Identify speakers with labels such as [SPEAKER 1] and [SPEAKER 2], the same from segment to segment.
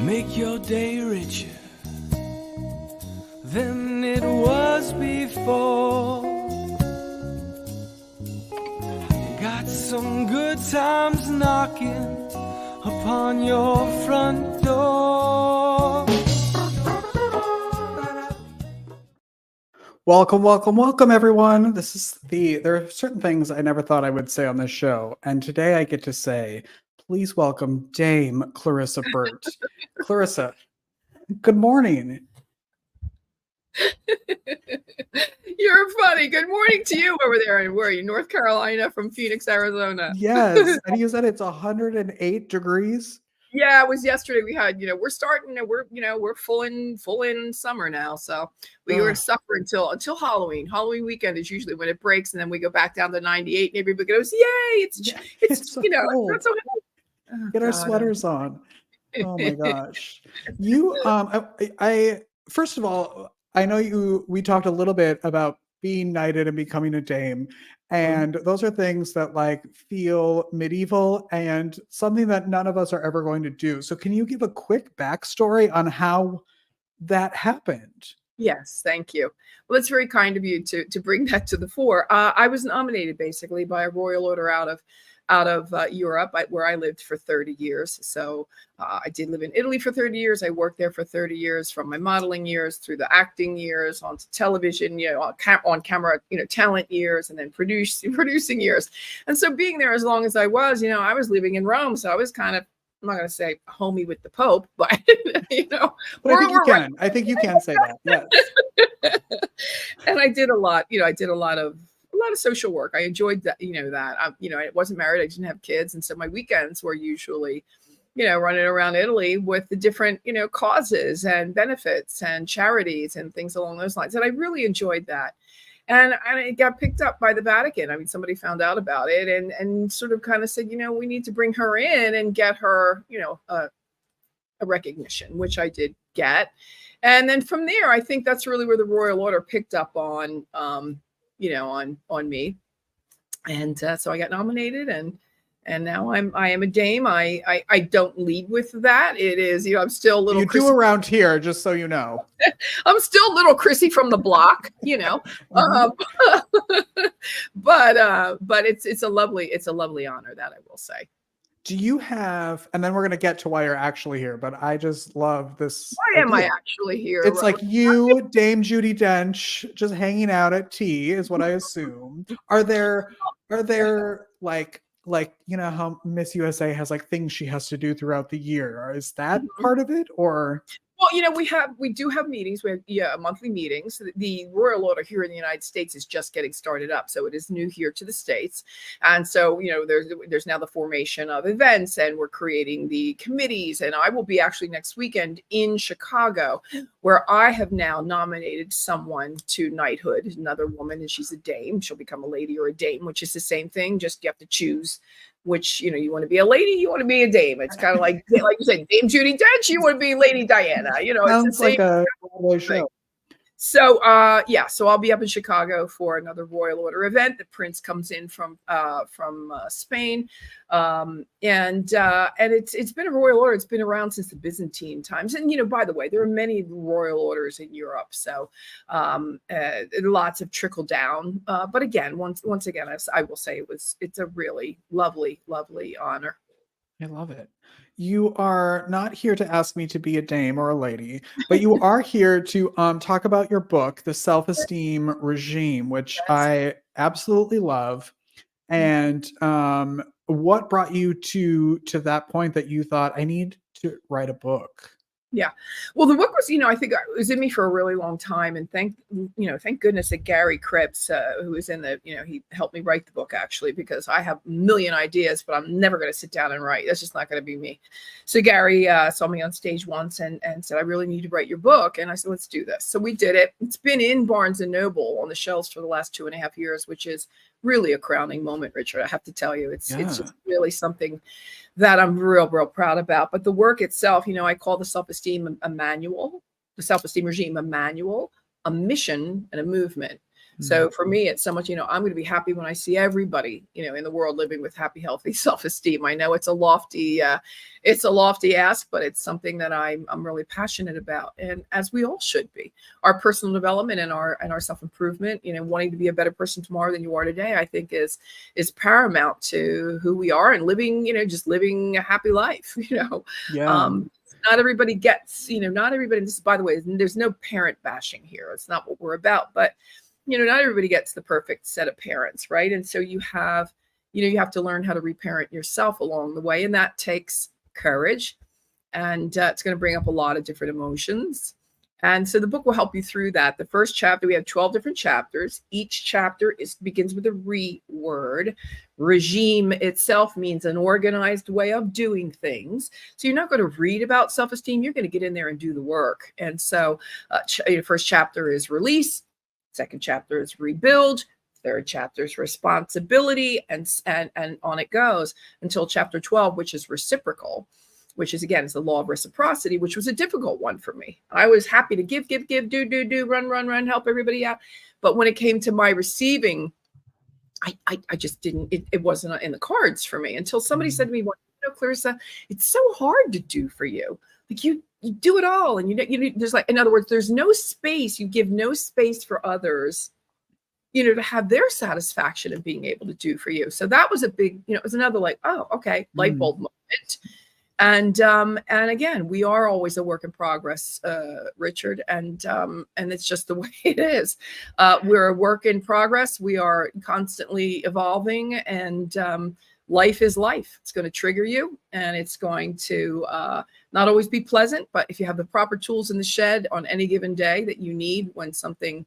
[SPEAKER 1] Make your day richer than it was before. Got some good times knocking upon your front door.
[SPEAKER 2] Welcome, everyone. There are certain things I never thought I would say on this show, and today I get to say, please welcome Dame Clarissa Burt. Clarissa, good morning.
[SPEAKER 3] You're funny. Good morning to you over there. And where are you? North Carolina from Phoenix, Arizona.
[SPEAKER 2] Yes, and you said it's 108 degrees.
[SPEAKER 3] Yeah, it was yesterday. We had, we're starting. We're full in summer now. So we were suffer until Halloween. Halloween weekend is usually when it breaks, and then we go back down to 98, and everybody goes, "Yay! It's
[SPEAKER 2] so
[SPEAKER 3] cold. It's not so
[SPEAKER 2] hot. Get our sweaters on." Oh my gosh, you I first of all, I know we talked a little bit about being knighted and becoming a dame. And those are things that feel medieval and something that none of us are ever going to do. So can you give a quick backstory on how that happened?
[SPEAKER 3] Yes, thank you. Well, it's very kind of you to bring that to the fore. I was nominated basically by a royal order out of Europe, where I lived for 30 years. So I did live in Italy for 30 years. I worked there for 30 years, from my modeling years through the acting years, onto television, on camera, talent years, and then producing years. And so being there as long as I was living in Rome. So I was kind of, I'm not going to say homey with the Pope, but
[SPEAKER 2] I think you can say that. Yes.
[SPEAKER 3] And I did a lot. I did a lot of social work. I enjoyed that. I wasn't married. I didn't have kids, and so my weekends were usually, running around Italy with the different, causes and benefits and charities and things along those lines. And I really enjoyed that. And it got picked up by the Vatican. I mean, somebody found out about it and sort of kind of said, we need to bring her in and get her, a recognition, which I did get. And then from there, I think that's really where the Royal Order picked up on me. And so I got nominated, and now I am a dame. I don't lead with that. It is, I'm still a little.
[SPEAKER 2] You do around here, just so you know.
[SPEAKER 3] I'm still little Chrissy from the block, but it's a lovely honor, that I will say.
[SPEAKER 2] Do you have, and then we're going to get to why you're actually here, but I just love this.
[SPEAKER 3] Why am I actually here?
[SPEAKER 2] It's like you, Dame Judi Dench, just hanging out at tea is what I assume. Are there like how Miss USA has things she has to do throughout the year? Is that part of it, or?
[SPEAKER 3] Well, we do have meetings. We have monthly meetings. The Royal Order here in the United States is just getting started up, so it is new here to the States. And so there's now the formation of events, and we're creating the committees. And I will be actually next weekend in Chicago, where I have now nominated someone to knighthood, another woman, and she's a dame. She'll become a lady or a dame, which is the same thing. Just you have to choose which, you want to be a lady, you want to be a dame. It's kind of like you said, Dame Judi Dench, you want to be Lady Diana.
[SPEAKER 2] Sounds
[SPEAKER 3] it's the same
[SPEAKER 2] like a Broadway show.
[SPEAKER 3] So, so I'll be up in Chicago for another Royal Order event. The Prince comes in from Spain, and it's been a Royal Order. It's been around since the Byzantine times. And by the way, there are many Royal Orders in Europe, so lots of trickle down. But again, once again, I will say it's a really lovely honor.
[SPEAKER 2] I love it. You are not here to ask me to be a dame or a lady, but you are here to talk about your book, The Self-Esteem Regime, which I absolutely love. And what brought you to that point that you thought, I need to write a book?
[SPEAKER 3] Yeah. Well, the book was, I think it was in me for a really long time. And thank goodness that Gary Cripps, who was in he helped me write the book, actually, because I have a million ideas, but I'm never going to sit down and write. That's just not going to be me. So Gary saw me on stage once and said, I really need to write your book. And I said, let's do this. So we did it. It's been in Barnes and Noble on the shelves for the last 2.5 years, which is really a crowning moment, Richard. I have to tell you, it's just really something that I'm real proud about. But the work itself, I call the self-esteem a manual, the self-esteem regime a manual, a mission, and a movement. So for me, it's so much, I'm going to be happy when I see everybody, in the world living with happy, healthy self-esteem. I know it's a lofty ask, but it's something that I'm really passionate about. And as we all should be, our personal development and our self-improvement, wanting to be a better person tomorrow than you are today, I think is paramount to who we are and living, just living a happy life,
[SPEAKER 2] Yeah.
[SPEAKER 3] Not everybody gets, not everybody, this is, by the way, there's no parent bashing here. It's not what we're about, but not everybody gets the perfect set of parents, right? And so you have to learn how to reparent yourself along the way. And that takes courage. And it's going to bring up a lot of different emotions. And so the book will help you through that. The first chapter, we have 12 different chapters. Each chapter begins with a word. Regime itself means an organized way of doing things. So you're not going to read about self-esteem. You're going to get in there and do the work. And so first chapter is release. Second chapter is rebuild. Third chapter is responsibility. And on it goes until chapter 12, which is reciprocal, which is, again, is the law of reciprocity, which was a difficult one for me. I was happy to give, do, run, help everybody out. But when it came to my receiving, I just didn't, it wasn't in the cards for me until somebody said to me, well, Clarissa, it's so hard to do for you. Like you do it all. And there's like, in other words, there's no space. You give no space for others, to have their satisfaction of being able to do for you. So that was a big, it was another like, oh, okay, light bulb moment. And again, we are always a work in progress, Richard, and it's just the way it is. We're a work in progress. We are constantly evolving, and life is life. It's going to trigger you, and it's going to not always be pleasant. But if you have the proper tools in the shed on any given day that you need when something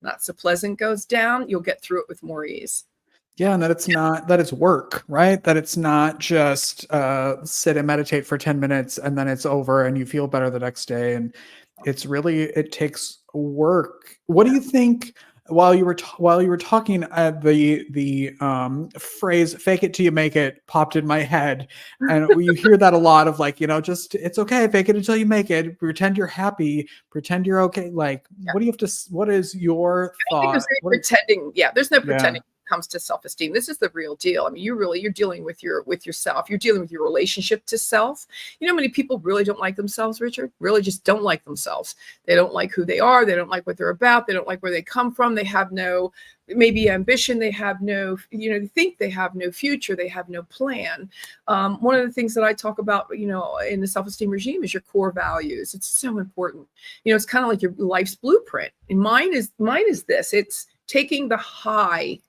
[SPEAKER 3] not so pleasant goes down, you'll get through it with more ease.
[SPEAKER 2] Yeah, and that it's work, right? That it's not just sit and meditate for 10 minutes and then it's over and you feel better the next day. And it takes work. What do you think while you were talking, the phrase "fake it till you make it" popped in my head, and you hear that a lot of like, just it's okay, fake it until you make it, pretend you're happy, pretend you're okay. Like, what is your thought?
[SPEAKER 3] Pretending, there's no pretending. Comes to self-esteem. This is the real deal. I mean, you're dealing with yourself. You're dealing with your relationship to self. Many people really don't like themselves, Richard, really just don't like themselves. They don't like who they are. They don't like what they're about. They don't like where they come from. They have no, maybe ambition. They have no, they think they have no future. They have no plan. One of the things that I talk about, in the self-esteem regime is your core values. It's so important. It's kind of like your life's blueprint. And mine is this. It's taking the high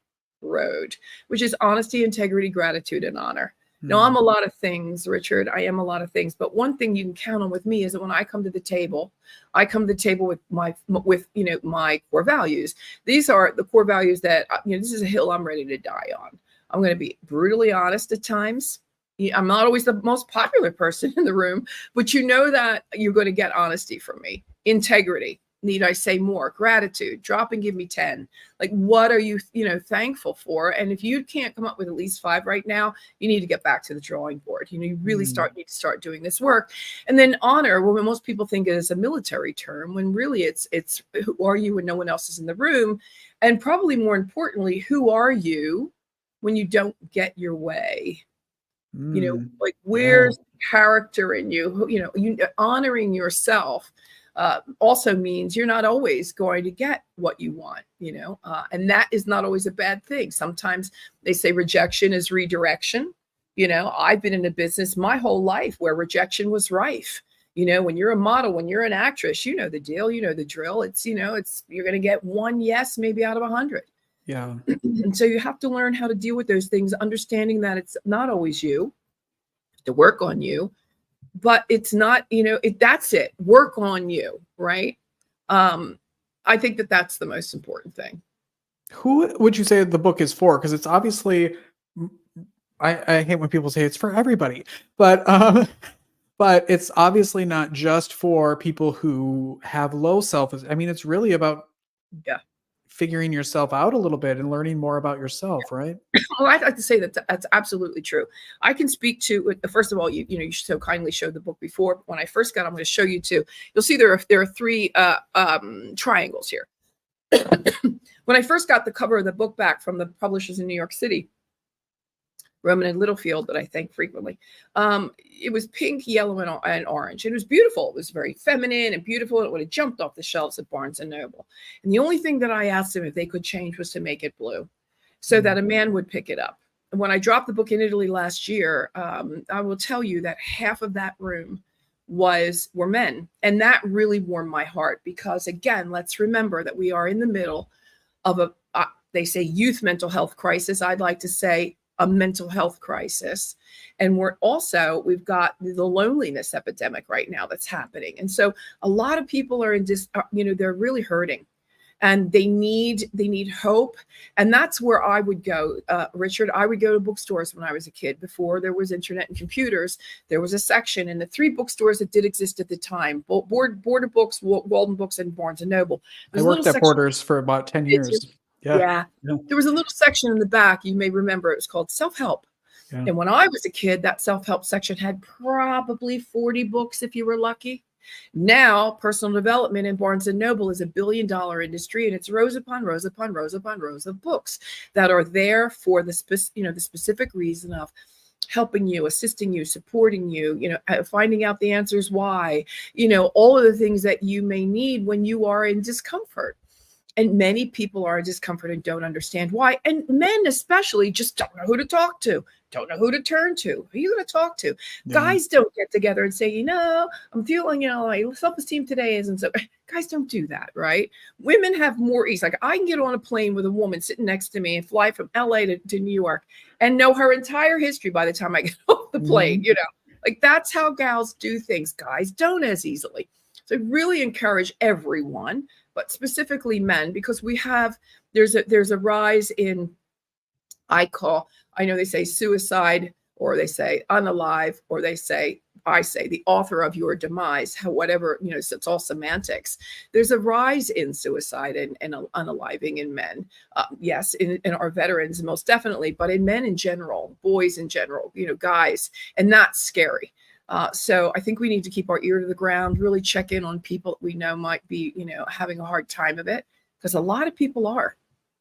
[SPEAKER 3] road, which is honesty, integrity, gratitude, and honor. Now, I'm a lot of things, Richard. I am a lot of things, but one thing you can count on with me is that when I come to the table, with my core values. These are the core values that this is a hill I'm ready to die on. I'm going to be brutally honest at times. I'm not always the most popular person in the room, but that you're going to get honesty from me. Integrity. Need I say more? Gratitude. Drop and give me 10. Like, what are you, thankful for? And if you can't come up with at least 5 right now, you need to get back to the drawing board. You really need to start doing this work. And then honor, well, most people think it is a military term, when really it's who are you when no one else is in the room? And probably more importantly, who are you when you don't get your way? Like, where's character in you? Honoring yourself also means you're not always going to get what you want, and that is not always a bad thing. Sometimes they say rejection is redirection. I've been in a business my whole life where rejection was rife. When you're a model, when you're an actress, the deal, the drill. It's, you're going to get 1 yes, maybe out of 100.
[SPEAKER 2] Yeah.
[SPEAKER 3] And so you have to learn how to deal with those things, understanding that it's not always you, to work on you. But it's not, that's it. Work on you, right? I think that that's the most important thing.
[SPEAKER 2] Who would you say the book is for? Because it's obviously, I hate when people say it's for everybody, but it's obviously not just for people who have low self-esteem. I mean, it's really about figuring yourself out a little bit and learning more about yourself, right?
[SPEAKER 3] Well, I'd like to say that that's absolutely true. I can speak to, first of all, you so kindly showed the book before. When I first got it, I'm going to show you too. You'll see there are 3 triangles here. when I first got the cover of the book back from the publishers in New York City, Roman and Littlefield, that I thank frequently, it was pink, yellow, and orange. It was beautiful. It was very feminine and beautiful. And it would have jumped off the shelves at Barnes and Noble. And the only thing that I asked them if they could change was to make it blue so that a man would pick it up. And when I dropped the book in Italy last year, I will tell you that half of that room were men. And that really warmed my heart because, again, let's remember that we are in the middle of they say youth mental health crisis. I'd like to say a mental health crisis. And we've got the loneliness epidemic right now that's happening. And so a lot of people are they're really hurting. And they need hope. And that's where I would go, Richard. I would go to bookstores when I was a kid. Before there was internet and computers, there was a section in the 3 bookstores that did exist at the time: Border Books, Walden Books, and Barnes and Noble.
[SPEAKER 2] I worked at Borders for about 10 years.
[SPEAKER 3] Yeah. There was a little section in the back, you may remember, it was called Self-Help. Yeah. And when I was a kid, that self-help section had probably 40 books if you were lucky. Now, personal development in Barnes and Noble is $1 billion industry, and it's rows upon rows upon rows upon rows of books that are there for the specific reason of helping you, assisting you, supporting you, finding out the answers why, all of the things that you may need when you are in discomfort. And many people are in discomfort and don't understand why. And men especially just don't know who to talk to, don't know who to turn to. Who are you going to talk to? Yeah. Guys don't get together and say, I'm feeling, my self-esteem today isn't so. Guys don't do that, right? Women have more ease. Like I can get on a plane with a woman sitting next to me and fly from LA to New York and know her entire history by the time I get off the plane, Like that's how gals do things. Guys don't as easily. So I really encourage everyone, but specifically men, because there's a rise in, I know they say suicide, or they say unalive, or I say the author of your demise, whatever, so it's all semantics. There's a rise in suicide and unaliving in men. Yes, in our veterans, most definitely, but in men in general, boys in general, guys, and that's scary. So I think we need to keep our ear to the ground, really check in on people that we know might be, having a hard time of it, because a lot of people are.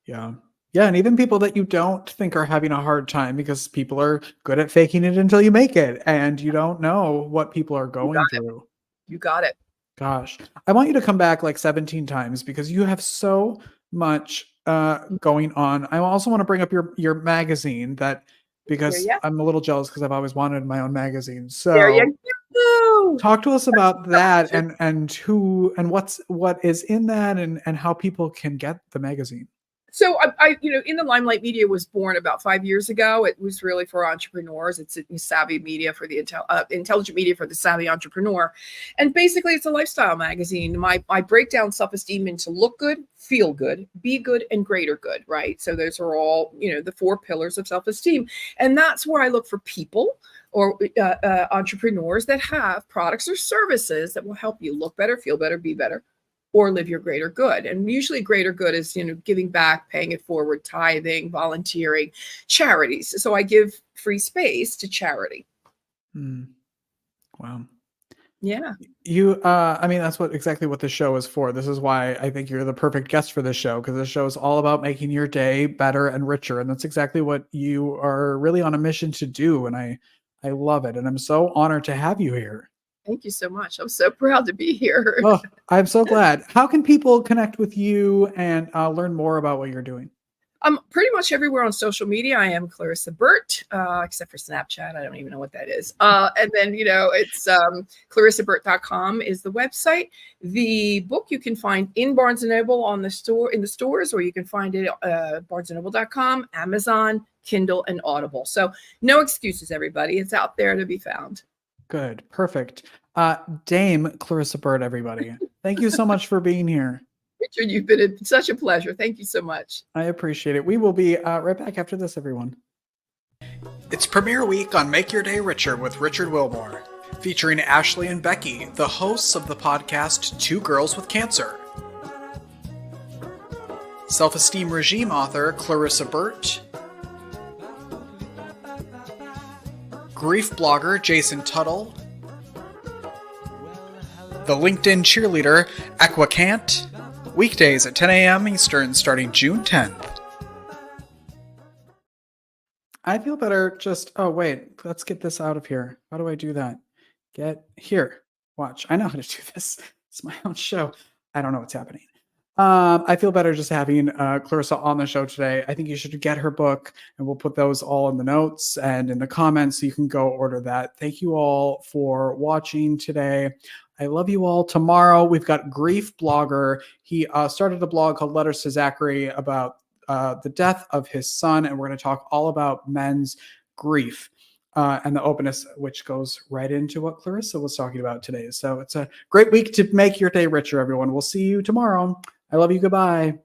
[SPEAKER 2] Yeah. Yeah. And even people that you don't think are having a hard time, because people are good at faking it until you make it. And you don't know what people are going through.
[SPEAKER 3] You got it.
[SPEAKER 2] Gosh, I want you to come back like 17 times because you have so much going on. I also want to bring up your magazine because I'm a little jealous because I've always wanted my own magazine. So
[SPEAKER 3] there you go.
[SPEAKER 2] Talk to us about that and what is in that and how people can get the magazine.
[SPEAKER 3] So I In the Limelight Media was born about 5 years ago. It was really for entrepreneurs. It's a savvy media for the intelligent media for the savvy entrepreneur. And basically it's a lifestyle magazine. I break down self-esteem into look good, feel good, be good, and greater good, right? So those are all, the 4 pillars of self-esteem. And that's where I look for people or entrepreneurs that have products or services that will help you look better, feel better, be better, or live your greater good. And usually greater good is, giving back, paying it forward, tithing, volunteering, charities. So I give free space to charity.
[SPEAKER 2] Wow.
[SPEAKER 3] Yeah.
[SPEAKER 2] That's exactly what this show is for. This is why I think you're the perfect guest for this show, because this show is all about making your day better and richer. And that's exactly what you are really on a mission to do. And I love it. And I'm so honored to have you here.
[SPEAKER 3] Thank you so much. I'm so proud to be here.
[SPEAKER 2] Oh, I'm so glad. How can people connect with you and learn more about what you're doing?
[SPEAKER 3] I'm pretty much everywhere on social media. I am Clarissa Burt, except for Snapchat. I don't even know what that is. And then, it's clarissaburt.com is the website. The book you can find in Barnes & Noble in the stores, or you can find it at barnesandnoble.com, Amazon, Kindle, and Audible. So no excuses, everybody. It's out there to be found.
[SPEAKER 2] Good. Perfect. Dame Clarissa Burt, everybody. Thank you so much for being here.
[SPEAKER 3] Richard, you've been such a pleasure. Thank you so much.
[SPEAKER 2] I appreciate it. We will be right back after this, everyone. It's premiere week on Make Your Day Richer with Richard Wilmore, featuring Ashley and Becky, the hosts of the podcast 2 Girls with Cancer. Self-Esteem Regime author Clarissa Burt, grief blogger Jason Tuttle, the LinkedIn cheerleader Aquacant, weekdays at 10 a.m. Eastern starting June 10th. I feel better just, oh wait, let's get this out of here. How do I do that? Get here. Watch. I know how to do this. It's my own show. I don't know what's happening. I feel better just having Clarissa on the show today. I think you should get her book, and we'll put those all in the notes and in the comments so you can go order that. Thank you all for watching today. I love you all. Tomorrow, we've got Grief Blogger. He started a blog called Letters to Zachary about the death of his son, and we're going to talk all about men's grief and the openness, which goes right into what Clarissa was talking about today. So it's a great week to make your day richer, everyone. We'll see you tomorrow. I love you. Goodbye.